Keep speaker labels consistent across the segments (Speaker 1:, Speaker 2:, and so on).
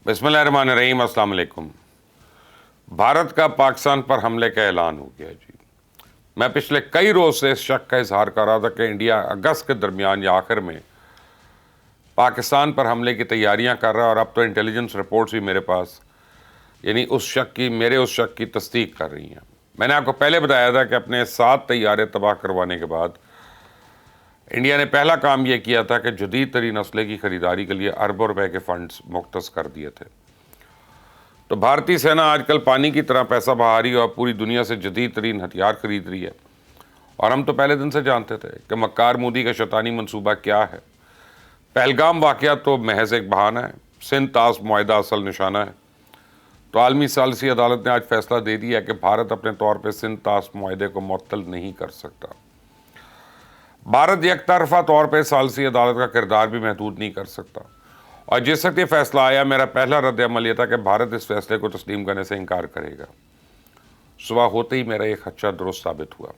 Speaker 1: बिस्मिल्लाहिर्रहमानिर्रहीम, अस्सलाम वालेकुम। भारत का पाकिस्तान पर हमले का ऐलान हो गया जी। मैं पिछले कई रोज़ से इस शक का इजहार कर रहा था कि इंडिया अगस्त के दरमियान या आखिर में पाकिस्तान पर हमले की तैयारियां कर रहा है, और अब तो इंटेलिजेंस रिपोर्ट्स भी मेरे पास यानी मेरे उस शक की तस्दीक कर रही हैं। मैंने आपको पहले बताया था कि अपने 7 तैयारे तबाह करवाने के बाद इंडिया ने पहला काम यह किया था कि जदीद तरीन असले की खरीदारी के लिए अरबों रुपए के फंड्स मुख्तस कर दिए थे। तो भारतीय सेना आजकल पानी की तरह पैसा बहा रही है और पूरी दुनिया से जदीद तरीन हथियार खरीद रही है। और हम तो पहले दिन से जानते थे कि मक्कार मोदी का शैतानी मंसूबा क्या है। पहलगाम वाक़या तो महज एक बहाना है, सिंध ताश मुआहदा असल निशाना है। तो आलमी सालिसी अदालत ने आज फैसला दे दिया कि भारत अपने तौर पर सिंध ताश मुआहदे को मुअत्तल नहीं कर सकता। भारत एक तरफा तौर पर सालिसी अदालत का किरदार भी महदूद नहीं कर सकता। और जिस वक्त ये फैसला आया, मेरा पहला रद्द अमल यह था कि भारत इस फैसले को तस्लीम करने से इनकार करेगा। सुबह होते ही मेरा एक खदशा दुरुस्त साबित हुआ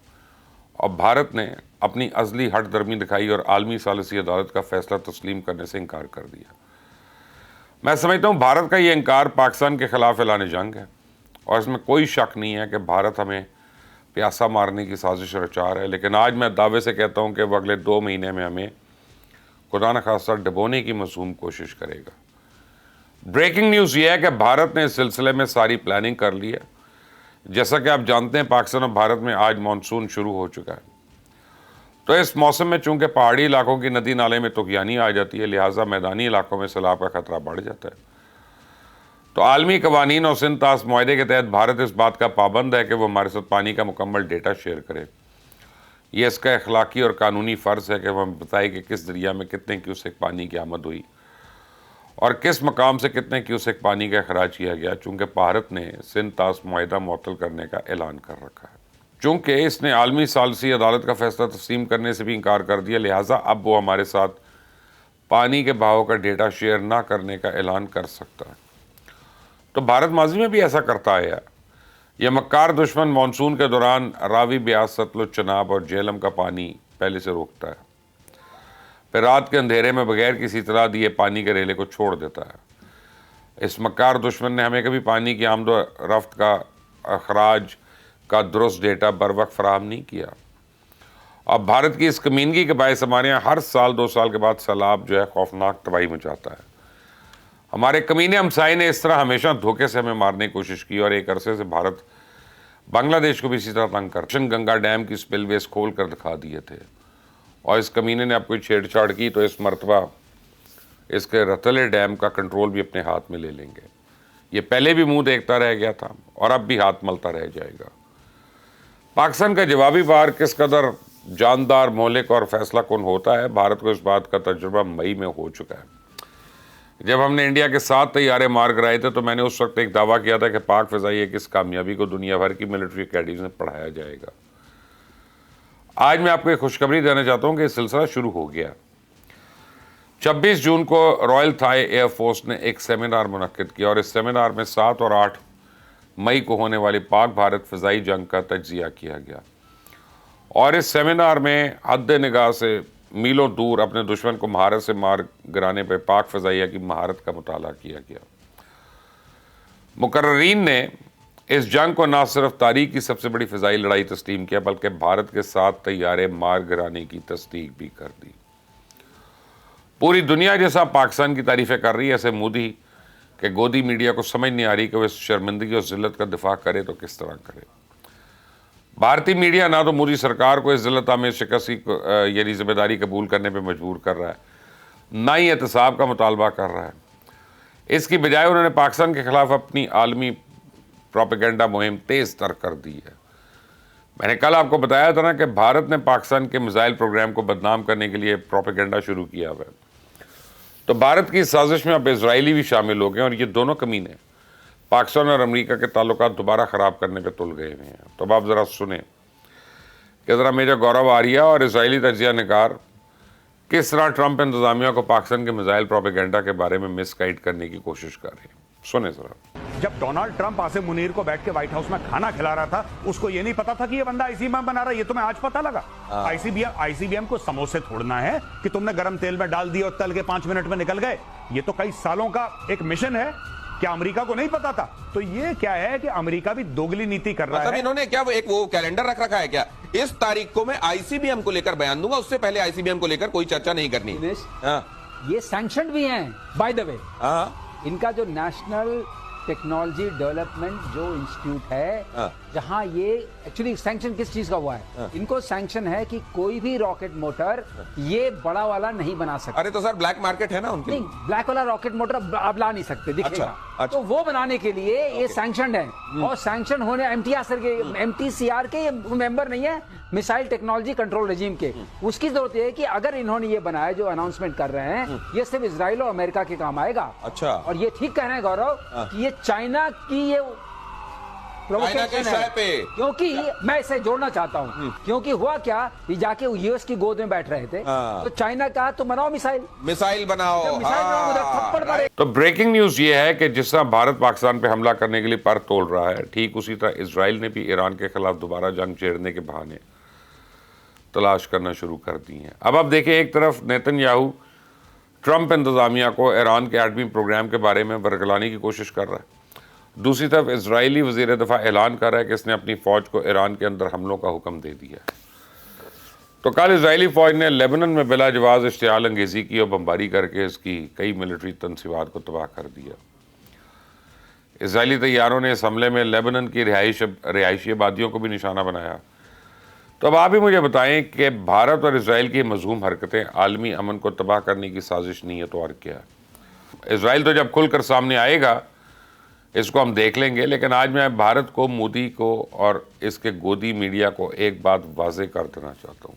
Speaker 1: और भारत ने अपनी अज़ली हट दर्मी दिखाई और आलमी सालिसी अदालत का फैसला तस्लीम करने से इनकार कर दिया। मैं समझता हूँ भारत का ये इनकार पाकिस्तान के खिलाफ ऐलान जंग है, और इसमें कोई शक नहीं है कि भारत हमें प्यासा मारने की साजिश रचा रहा है। लेकिन आज मैं दावे से कहता हूँ कि वह अगले 2 महीने में हमें खुदा न खासा डुबोने की मासूम कोशिश करेगा। ब्रेकिंग न्यूज़ ये है कि भारत ने इस सिलसिले में सारी प्लानिंग कर ली है। जैसा कि आप जानते हैं, पाकिस्तान और भारत में आज मानसून शुरू हो चुका है। तो इस मौसम में चूंकि पहाड़ी इलाकों की नदी नाले में तुगयानी आ जाती है, लिहाजा मैदानी इलाकों में सैलाब का खतरा बढ़ जाता है। तो आलमी कवानीन और सिंध ताश मुआहदे के तहत भारत इस बात का पाबंद है कि वो हमारे साथ पानी का मुकम्मल डेटा शेयर करे। ये इसका अखलाकी और कानूनी फ़र्ज़ है कि वह बताए कि किस दरिया में कितने क्यूसेक पानी की आमद हुई और किस मकाम से कितने क्यूसेक पानी का अखराज किया गया, चूँकि भारत ने सिंध ताश मुआहदा मुअत्तल करने का ऐलान कर रखा है। चूँकि इसने आलमी सालिसी अदालत का फैसला तस्लीम करने से भी इनकार कर दिया, लिहाजा अब वो हमारे साथ पानी के बहाव का डेटा शेयर ना करने का ऐलान कर सकता है। तो भारत माजी में भी ऐसा करता आया। यह मक्कार दुश्मन मानसून के दौरान रावी, ब्यास, सतलुज, चनाब और झेलम का पानी पहले से रोकता है, फिर रात के अंधेरे में बगैर किसी इतला दिए पानी के रेले को छोड़ देता है। इस मक्कार दुश्मन ने हमें कभी पानी की आमदो रफ्त का अखराज का दुरुस्त डेटा बर वक्त फराहम नहीं किया। अब भारत की इस कमीनगी के बायस हमारे यहाँ हर साल 2 साल के बाद सैलाब जो है खौफनाक तबाही मचाता है। हमारे कमीने हमसाए ने इस तरह हमेशा धोखे से हमें मारने की कोशिश की और एक अरसे से भारत बांग्लादेश को भी इसी तरह तंग कर गंगा डैम की स्पिलवेज खोल कर दिखा दिए थे। और इस कमीने ने अब कोई छेड़छाड़ की तो इस मरतबा इसके रतले डैम का कंट्रोल भी अपने हाथ में ले लेंगे। ये पहले भी मुंह देखता रह गया था और अब भी हाथ मलता रह जाएगा। पाकिस्तान का जवाबी वार किस कदर जानदार, मोहलिक और फैसला कुन होता है, भारत को इस बात का तजुर्बा मई में हो चुका है। जब हमने इंडिया के 7 तैयारे मार गिराए थे तो मैंने उस वक्त एक दावा किया था कि पाक फ़िज़ाई की इस कामयाबी को दुनिया भर की मिलिट्री अकेडमी में पढ़ाया जाएगा। आज मैं आपको एक खुशखबरी देना चाहता हूँ कि सिलसिला शुरू हो गया। 26 जून को रॉयल थाई एयरफोर्स ने एक सेमिनार मुनक्किद किया और इस सेमिनार में 7 और 8 मई को होने वाली पाक भारत फ़िज़ाई जंग का तज्ज़िया किया गया। और इस सेमिनार में हद निगाह से मीलों दूर अपने दुश्मन को महारत से मार गिराने पर पाक फ़िज़ाइया की महारत का मुताला किया गया। मुकर्रीन ने इस जंग को न सिर्फ तारीख की सबसे बड़ी फ़िज़ाई लड़ाई तस्लीम किया, बल्कि भारत के 7 तैयारे मार गिराने की तस्दीक भी कर दी। पूरी दुनिया जैसा पाकिस्तान की तारीफ़ें कर रही है, ऐसे मोदी के गोदी मीडिया को समझ नहीं आ रही कि वह इस शर्मिंदगी और ज़िल्लत का दिफा करे तो किस तरह करे। भारतीय मीडिया ना तो मोदी सरकार को इस ज़िल्लत में शिकस्त की यानी जिम्मेदारी कबूल करने पर मजबूर कर रहा है, ना ही एहतसाब का मुतालबा कर रहा है। इसकी बजाय उन्होंने पाकिस्तान के ख़िलाफ़ अपनी आलमी प्रोपेगेंडा मुहिम तेज़ तर कर दी है। मैंने कल आपको बताया था ना कि भारत ने पाकिस्तान के मिसाइल प्रोग्राम को बदनाम करने के लिए प्रोपेगेंडा शुरू किया हुआ है। तो भारत की साजिश में अब इजरायली भी शामिल हो गए और ये दोनों कमीने पाकिस्तान और अमेरिका के ताल्लुकात दोबारा ख़राब करने पे तुल गए हुए हैं। तो अब आप ज़रा सुने कि ज़रा मेजर गौरव आर्या और इसराइली तजिया निगार किस तरह ट्रंप इंतज़ामिया को पाकिस्तान के मिसाइल प्रोपेगेंडा के बारे में मिसगाइड करने की कोशिश कर रहे हैं। सुने ज़रा।
Speaker 2: जब डोनाल्ड ट्रंप आसिम मुनीर को बैठ के व्हाइट हाउस में खाना खिला रहा था, उसको ये नहीं पता था कि ये बंदा आईसीबीएम बना रहा है? ये तुम्हें आज पता लगा? आईसीबीएम को समोसे तोड़ना है कि तुमने गर्म तेल में डाल दिया और तल के 5 मिनट में निकल गए? ये तो कई सालों का एक मिशन है। क्या अमेरिका को नहीं पता था? तो ये क्या है कि अमेरिका भी दोगली नीति कर रहा
Speaker 3: मतलब
Speaker 2: है।
Speaker 3: इन्होंने क्या एक वो कैलेंडर रख रखा है क्या, इस तारीख को मैं आईसीबीएम को लेकर बयान दूंगा, उससे पहले आईसीबीएम को लेकर कोई चर्चा नहीं करनी। हाँ
Speaker 4: ये सैंक्शन भी हैं बाय द वे।
Speaker 3: हाँ
Speaker 4: इनका जो नेशनल टेक्नोलॉजी डेवलपमेंट जो इंस्टीट्यूट है,
Speaker 3: हाँ।
Speaker 4: जहां ये एक्चुअली सैंक्शन किस चीज का हुआ है, इनको सैंक्शन है कि कोई भी रॉकेट मोटर ये बड़ा वाला नहीं बना सकता।
Speaker 3: अरे तो सर ब्लैक मार्केट है ना उनके।
Speaker 4: नहीं, ब्लैक वाला रॉकेट मोटर आप ला नहीं सकते, दिखेगा।
Speaker 3: अच्छा।
Speaker 4: तो वो बनाने के लिए ये सैंक्शन है, और सैंक्शन होने एमटीसीआर के मेंबर नहीं है, मिसाइल टेक्नोलॉजी कंट्रोल रेजिम के। उसकी जरूरत है कि अगर इन्होंने ये बनाया जो अनाउंसमेंट कर रहे हैं, ये सिर्फ इजराइल और अमेरिका के काम आएगा।
Speaker 3: अच्छा।
Speaker 4: और ये ठीक कह रहे हैं गौरव कि ये चाइना की ये प्रोवोकेशन है, क्योंकि मैं इसे जोड़ना चाहता हूँ। क्योंकि हुआ क्या, ये जाके यूएस की गोद में बैठ रहे थे, तो चाइना कहा तो बनाओ मिसाइल
Speaker 3: बनाओ,
Speaker 4: उधर थप्पड़ मारे।
Speaker 1: तो ब्रेकिंग न्यूज ये है कि जिस तरह भारत पाकिस्तान पे हमला करने के लिए पर तोल रहा है, ठीक उसी तरह इजराइल ने भी ईरान के खिलाफ दोबारा जंग छेड़ने के बहाने तलाश करना शुरू कर दी हैं। अब देखिए, एक तरफ नेतन्याहू ट्रंप इंतजामिया को ईरान के एटमी प्रोग्राम के बारे में बरगलाने की कोशिश कर रहा है, दूसरी तरफ इजरायली वज़ीर दफ़ा ऐलान कर रहा है कि इसने अपनी फ़ौज को ईरान के अंदर हमलों का हुक्म दे दिया है। तो कल इजरायली फ़ौज ने लेबनान में बिला जवाज़ इश्तियाल अंगेज़ी की और बमबारी करके इसकी कई मिलिट्री तनसीबात को तबाह कर दिया। इजरायली तैयारों ने इस हमले में लेबनान की रिहायशी आबादियों को भी निशाना बनाया। तो अब आप ही मुझे बताएं कि भारत और इजराइल की मज़मूम हरकतें आलमी अमन को तबाह करने की साजिश नहीं है तो और क्या है? इजराइल तो जब खुलकर सामने आएगा इसको हम देख लेंगे, लेकिन आज मैं भारत को, मोदी को और इसके गोदी मीडिया को एक बात वाज़ेह कर देना चाहता हूँ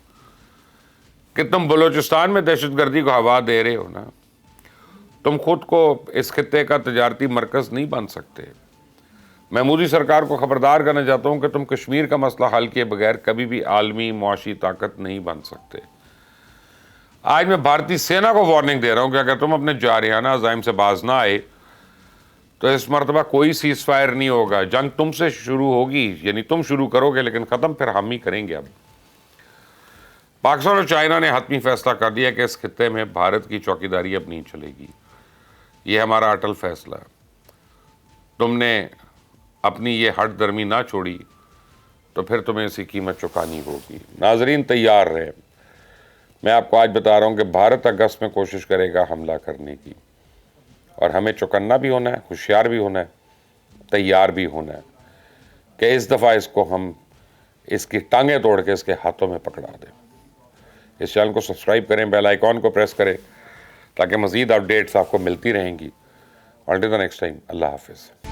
Speaker 1: कि तुम बलूचिस्तान में दहशतगर्दी को हवा दे रहे हो ना, तुम खुद को इस खित्ते का तजारती मरकज़ नहीं बन सकते। मैं मोदी सरकार को खबरदार करना चाहता हूँ कि तुम कश्मीर का मसला हल किए बगैर कभी भी आलमी मुआशी ताकत नहीं बन सकते। आज मैं भारतीय सेना को वार्निंग दे रहा हूँ कि अगर तुम अपने जारियाना अज़ाइम से बाज ना आए तो इस मरतबा कोई सीज़ फायर नहीं होगा। जंग तुमसे शुरू होगी, यानी तुम शुरू करोगे, लेकिन ख़त्म फिर हम ही करेंगे। अब पाकिस्तान और चाइना ने हतमी फैसला कर दिया कि इस खित्ते में भारत की चौकीदारी अब नहीं चलेगी। ये हमारा अटल फैसला है। तुमने अपनी ये हट दर्मी ना छोड़ी तो फिर तुम्हें इसकी कीमत चुकानी होगी। नाजरीन तैयार रहे। मैं आपको आज बता रहा हूँ कि भारत अगस्त में कोशिश करेगा हमला करने की, और हमें चौकन्ना भी होना है, होशियार भी होना है, तैयार भी होना है कि इस दफ़ा इसको हम इसकी टांगें तोड़ के इसके हाथों में पकड़ा दें। इस चैनल को सब्सक्राइब करें, बेल आइकॉन को प्रेस करें ताकि मज़ीद अपडेट्स आपको मिलती रहेंगी। Until the next time, अल्लाह हाफिज़।